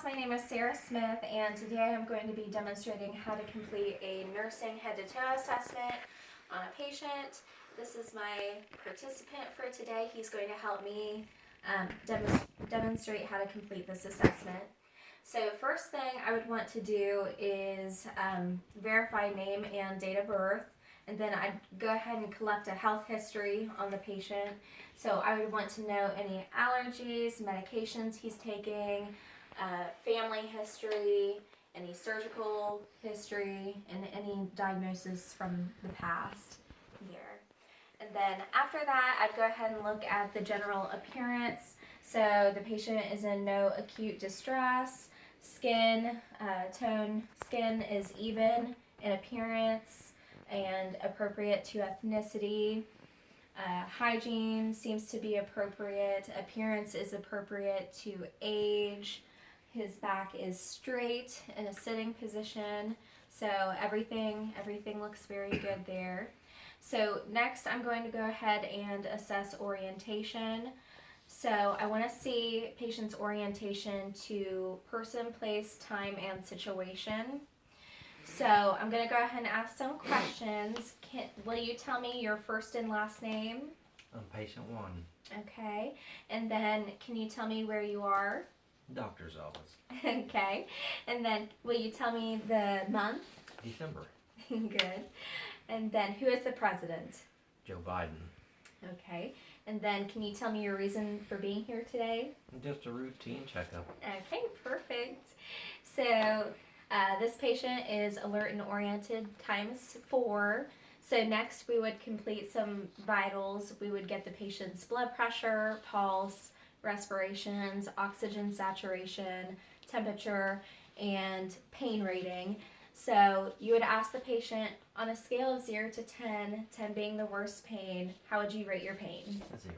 class, my name is Sarah Smith, and today I'm going to be demonstrating how to complete a nursing head-to-toe assessment on a patient. This is my participant for today. He's going to help me demonstrate how to complete this assessment. So first thing I would want to do is verify name and date of birth, and then I'd go ahead and collect a health history on the patient. So I would want to know any allergies, medications he's taking, family history, any surgical history, and any diagnosis from the past here. And then after that, I'd go ahead and look at the general appearance. So the patient is in no acute distress. Skin skin is even in appearance and appropriate to ethnicity. Hygiene seems to be appropriate. Appearance is appropriate to age. His back is straight in a sitting position. So everything looks very good there. So next I'm going to go ahead and assess orientation. So I want to see patient's orientation to person, place, time, and situation. So I'm going to go ahead and ask some questions. Will you tell me your first and last name? I'm patient 1. Okay. And then can you tell me where you are? Doctor's office. Okay. And then will you tell me the month? December. Good. And then who is the president? Joe Biden. Okay. And then can you tell me your reason for being here today? Just a routine checkup. Okay, perfect. So this patient is alert and oriented ×4. So next we would complete some vitals. We would get the patient's blood pressure, pulse, respirations, oxygen saturation, temperature, and pain rating. So you would ask the patient on a scale of 0 to 10, 10 being the worst pain, how would you rate your pain? A 0.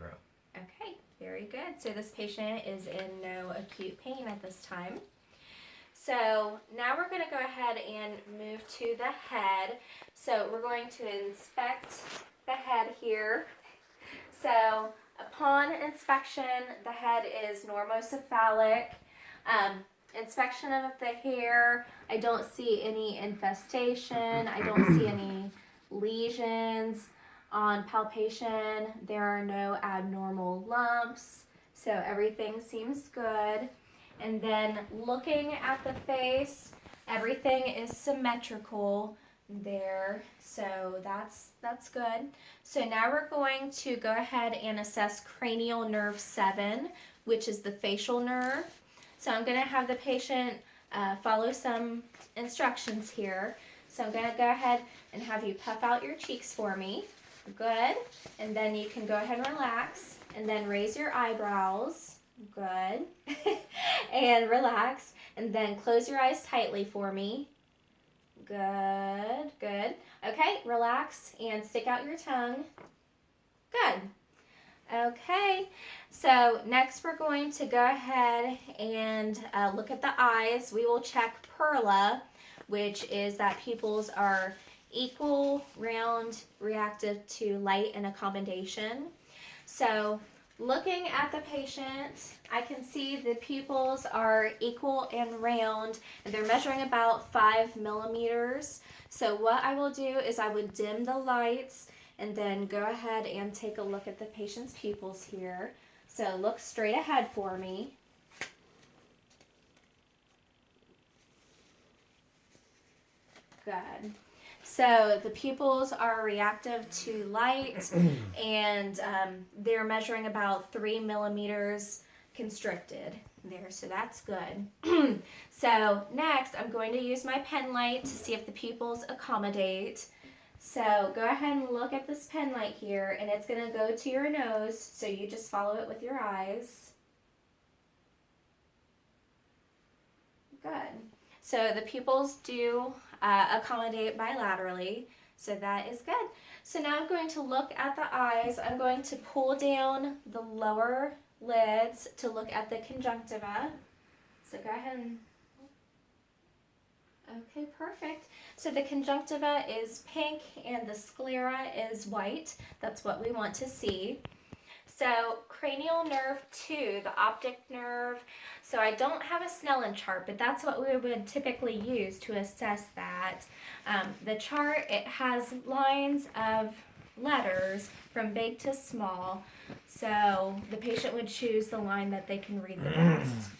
Okay, very good. So this patient is in no acute pain at this time. So now we're going to go ahead and move to the head. So we're going to inspect the head here. So upon inspection, the head is normocephalic. Inspection of the hair, I don't see any infestation. I don't see any lesions. On palpation, there are no abnormal lumps. So everything seems good. And then looking at the face, everything is symmetrical there. So that's good. So now we're going to go ahead and assess cranial nerve 7, which is the facial nerve. So I'm going to have the patient follow some instructions here. So I'm going to go ahead and have you puff out your cheeks for me. Good. And then you can go ahead and relax. And then raise your eyebrows. Good. And relax. And then close your eyes tightly for me. Good. Good. Okay, relax and stick out your tongue. Good. Okay, so next we're going to go ahead and look at the eyes. We will check PERLA, which is that pupils are equal, round, reactive to light and accommodation. So looking at the patient, I can see the pupils are equal and round, and they're measuring about 5 millimeters. So what I will do is I would dim the lights and then go ahead and take a look at the patient's pupils here. So look straight ahead for me. Good. So the pupils are reactive to light, and they're measuring about 3 millimeters constricted there, so that's good. So next I'm going to use my pen light to see if the pupils accommodate. So go ahead and look at this pen light here, and it's going to go to your nose, so you just follow it with your eyes. Good. So the pupils do accommodate bilaterally, so that is good. So now I'm going to look at the eyes. I'm going to pull down the lower lids to look at the conjunctiva. So go ahead and... Okay, perfect. So the conjunctiva is pink and the sclera is white. That's what we want to see. So cranial nerve 2, the optic nerve. So I don't have a Snellen chart, but that's what we would typically use to assess that. The chart, it has lines of letters from big to small. So the patient would choose the line that they can read the best.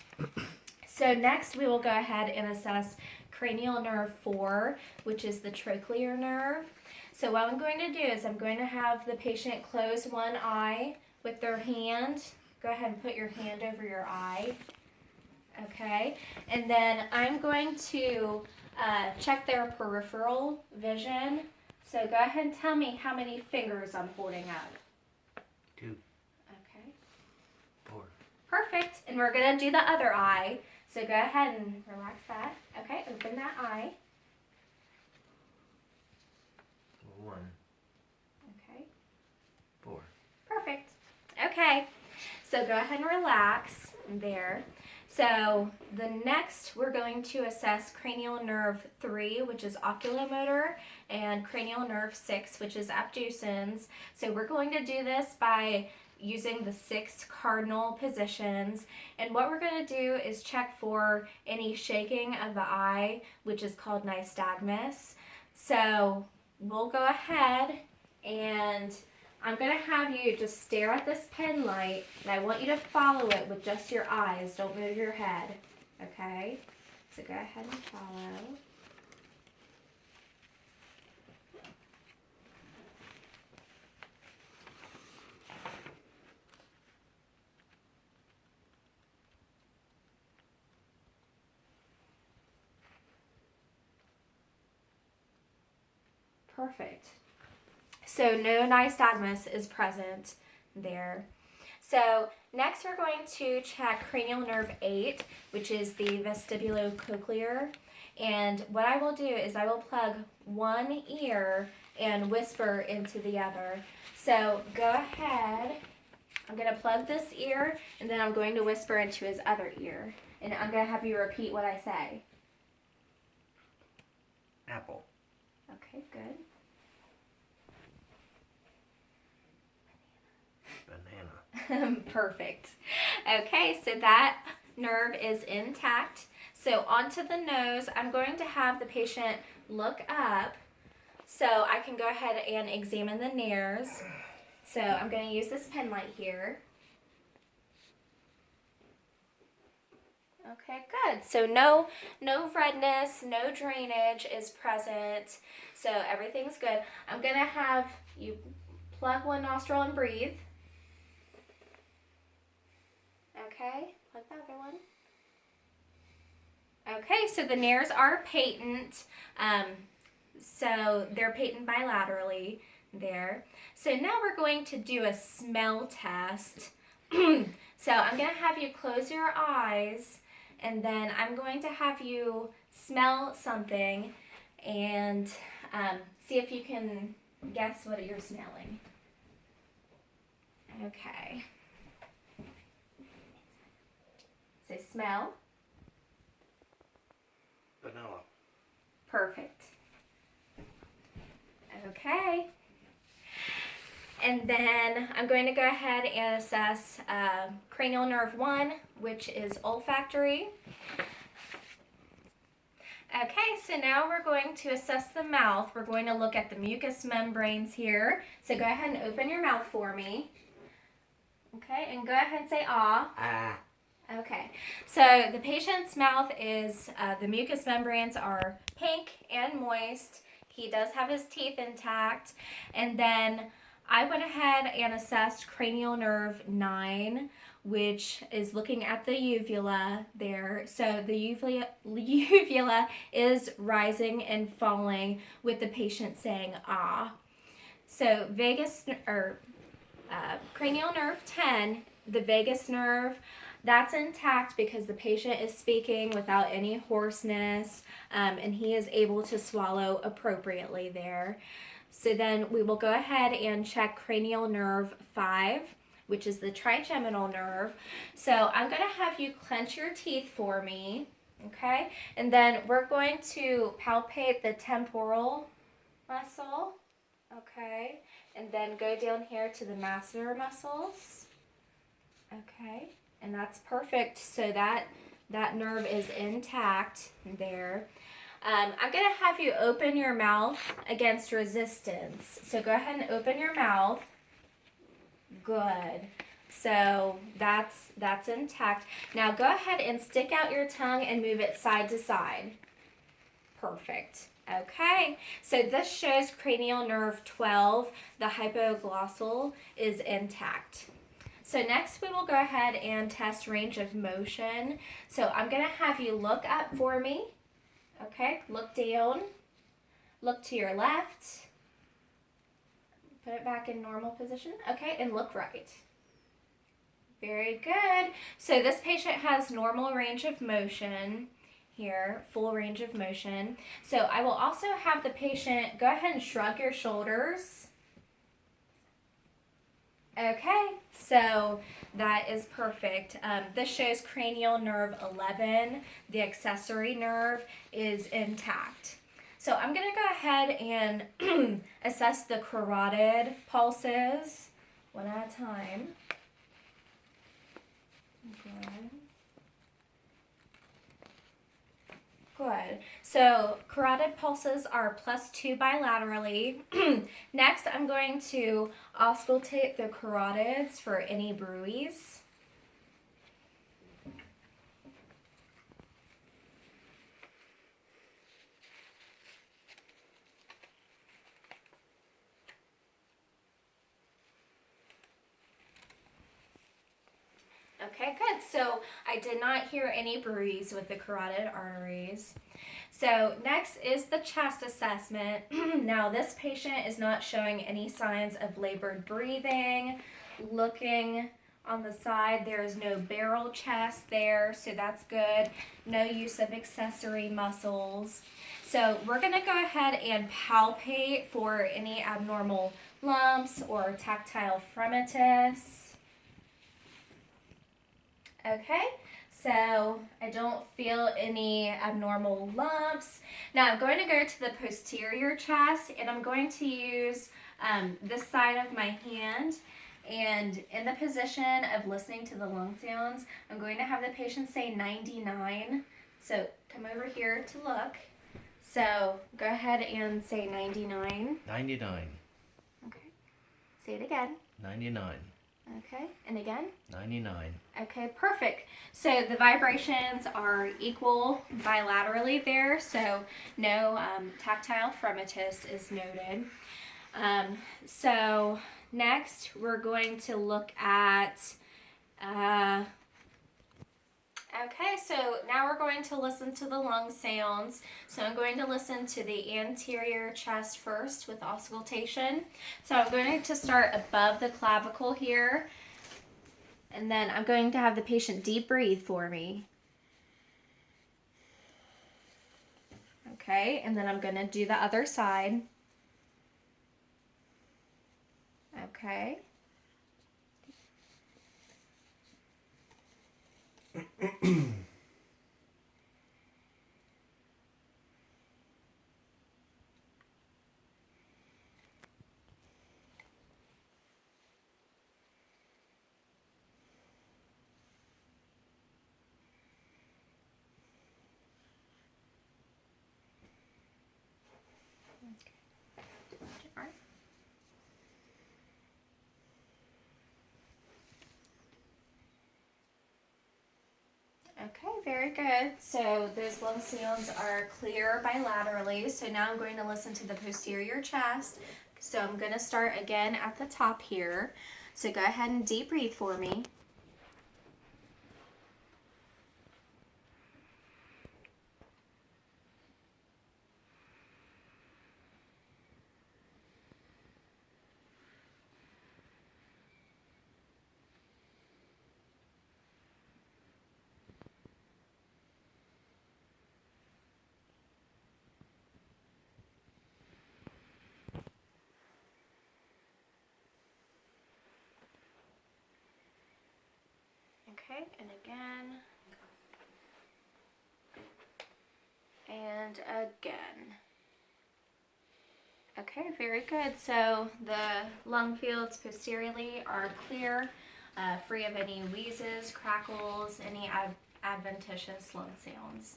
So next we will go ahead and assess cranial nerve 4, which is the trochlear nerve. So what I'm going to do is I'm going to have the patient close one eye with their hand. Go ahead and put your hand over your eye. Okay, and then I'm going to check their peripheral vision. So go ahead and tell me how many fingers I'm holding up. 2. Okay. 4. Perfect. And we're going to do the other eye. So go ahead and relax that. Okay, open that eye. 1. Okay. 4. Perfect. Okay, so go ahead and relax there. So the next we're going to assess cranial nerve 3, which is oculomotor, and cranial nerve 6, which is abducens. So we're going to do this by using the 6 cardinal positions, and what we're going to do is check for any shaking of the eye, which is called nystagmus. So we'll go ahead and I'm going to have you just stare at this pen light, and I want you to follow it with just your eyes. Don't move your head, okay? So go ahead and follow. Perfect. So no nystagmus is present there. So next we're going to check cranial nerve 8, which is the vestibulocochlear. And what I will do is I will plug one ear and whisper into the other. So go ahead. I'm going to plug this ear, and then I'm going to whisper into his other ear. And I'm going to have you repeat what I say. Apple. Okay, good. Banana. Perfect. Okay, so that nerve is intact. So onto the nose, I'm going to have the patient look up so I can go ahead and examine the nares. So I'm going to use this pen light here. Okay, good. So no redness, no drainage is present. So everything's good. I'm going to have you plug one nostril and breathe. Okay, plug the other one. Okay, so the nares are patent. So they're patent bilaterally there. So now we're going to do a smell test. So I'm going to have you close your eyes, and then I'm going to have you smell something and see if you can guess what you're smelling. Okay. So smell. Vanilla. Perfect. Okay. And then I'm going to go ahead and assess cranial nerve 1, which is olfactory. Okay, so now we're going to assess the mouth. We're going to look at the mucous membranes here. So go ahead and open your mouth for me. Okay, and go ahead and say ah. Ah. Okay, so the patient's mouth is, the mucous membranes are pink and moist. He does have his teeth intact. And then I went ahead and assessed cranial nerve 9, which is looking at the uvula there. So the uvula is rising and falling with the patient saying ah. So cranial nerve 10, the vagus nerve, that's intact because the patient is speaking without any hoarseness, and he is able to swallow appropriately there. So then we will go ahead and check cranial nerve 5, which is the trigeminal nerve. So I'm going to have you clench your teeth for me, okay? And then we're going to palpate the temporal muscle, okay? And then go down here to the masseter muscles. Okay, and that's perfect. So that nerve is intact there. I'm going to have you open your mouth against resistance. So go ahead and open your mouth. Good. So that's intact. Now go ahead and stick out your tongue and move it side to side. Perfect. Okay, so this shows cranial nerve 12. The hypoglossal is intact. So next we will go ahead and test range of motion. So I'm going to have you look up for me. Okay, look down. Look to your left. Put it back in normal position. Okay, and look right. Very good. So this patient has normal range of motion here, full range of motion. So I will also have the patient go ahead and shrug your shoulders. Okay, so that is perfect. This shows cranial nerve 11. The accessory nerve is intact. So I'm going to go ahead and assess the carotid pulses one at a time. Good. Good. So carotid pulses are +2 bilaterally. Next, I'm going to auscultate the carotids for any bruits. Okay, good. So I did not hear any bruise with the carotid arteries. So next is the chest assessment. Now this patient is not showing any signs of labored breathing. Looking on the side, there is no barrel chest there, so that's good. No use of accessory muscles. So we're going to go ahead and palpate for any abnormal lumps or tactile fremitus. Okay, so I don't feel any abnormal lumps. Now I'm going to go to the posterior chest, and I'm going to use this side of my hand, and in the position of listening to the lung sounds, I'm going to have the patient say 99. So come over here to look. So go ahead and say 99. 99. Okay, say it again. 99. Okay, and again? 99. Okay, perfect. So the vibrations are equal bilaterally there, so no tactile fremitus is noted. So next we're going to look at, okay, so now we're going to listen to the lung sounds. So I'm going to listen to the anterior chest first with auscultation. So I'm going to start above the clavicle here. And then I'm going to have the patient deep breathe for me. Okay, and then I'm going to do the other side. Okay. Okay, very good. So those lung sounds are clear bilaterally. So now I'm going to listen to the posterior chest. So I'm going to start again at the top here. So go ahead and deep breathe for me. Okay, and again. And again. Okay, very good. So the lung fields posteriorly are clear. free of any wheezes, crackles, any adventitious lung sounds.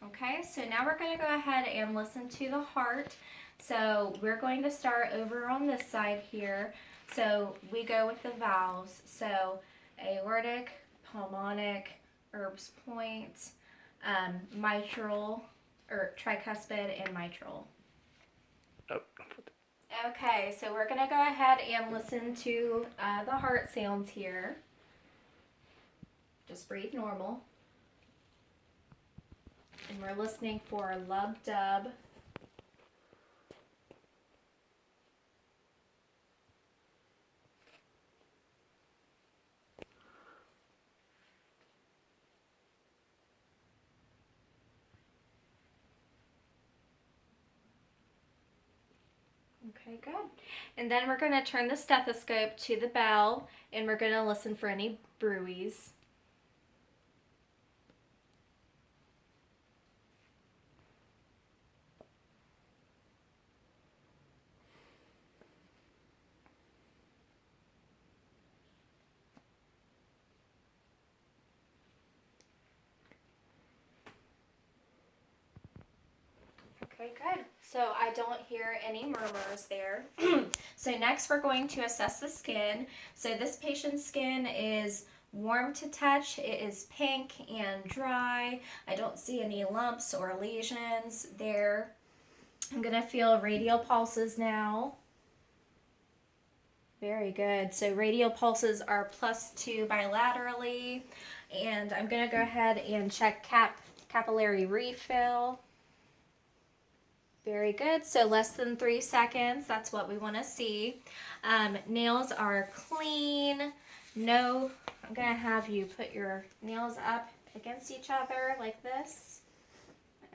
Okay, so now we're going to go ahead and listen to the heart. So we're going to start over on this side here. So we go with the valves. So aortic, pulmonic, Erb's point, mitral, or tricuspid, and mitral. Oh. Okay, so we're going to go ahead and listen to the heart sounds here. Just breathe normal. And we're listening for lub dub. Okay, good. And then we're going to turn the stethoscope to the bell, and we're going to listen for any bruits. Okay, good. So I don't hear any murmurs there. So next we're going to assess the skin. So this patient's skin is warm to touch. It is pink and dry. I don't see any lumps or lesions there. I'm going to feel radial pulses now. Very good. So radial pulses are +2 bilaterally. And I'm going to go ahead and check capillary refill. Very good. So less than 3 seconds. That's what we want to see. Nails are clean. No, I'm going to have you put your nails up against each other like this.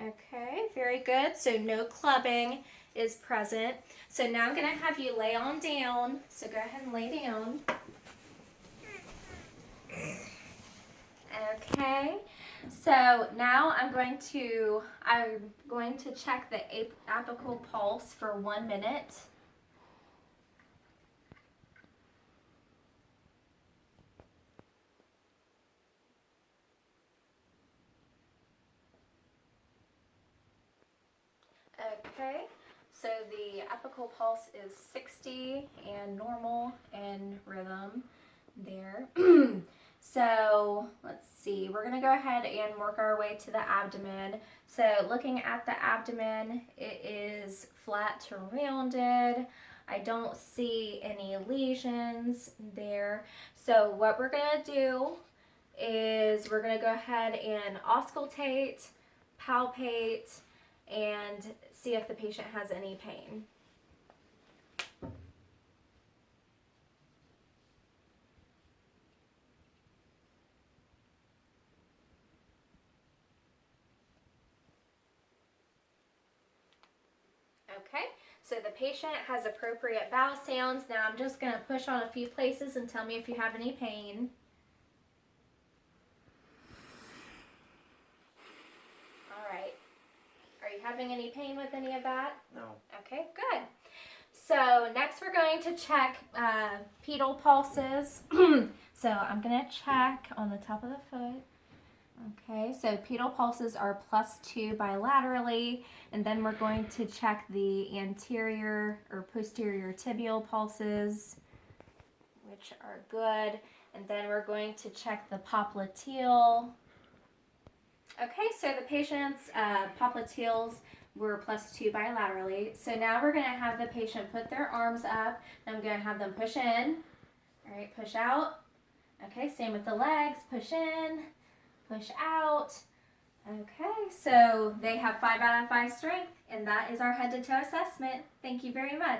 Okay, very good. So no clubbing is present. So now I'm going to have you lay on down. So go ahead and lay down. Okay. So now I'm going to check the apical pulse for 1 minute. Okay, so the apical pulse is 60 and normal and rhythm there. So let's see, we're going to go ahead and work our way to the abdomen. So looking at the abdomen, it is flat to rounded. I don't see any lesions there. So what we're going to do is we're going to go ahead and auscultate, palpate, and see if the patient has any pain. Okay, so the patient has appropriate bowel sounds. Now I'm just going to push on a few places and tell me if you have any pain. All right. Are you having any pain with any of that? No. Okay, good. So next we're going to check pedal pulses. So I'm going to check on the top of the foot. Okay, so pedal pulses are +2 bilaterally, and then we're going to check the anterior or posterior tibial pulses, which are good, and then we're going to check the popliteal. Okay, so the patient's popliteals were +2 bilaterally. So now we're going to have the patient put their arms up, and I'm going to have them push in. All right, push out. Okay, same with the legs, push in. Push out. Okay, so they have 5 out of 5 strength, and that is our head to toe assessment. Thank you very much.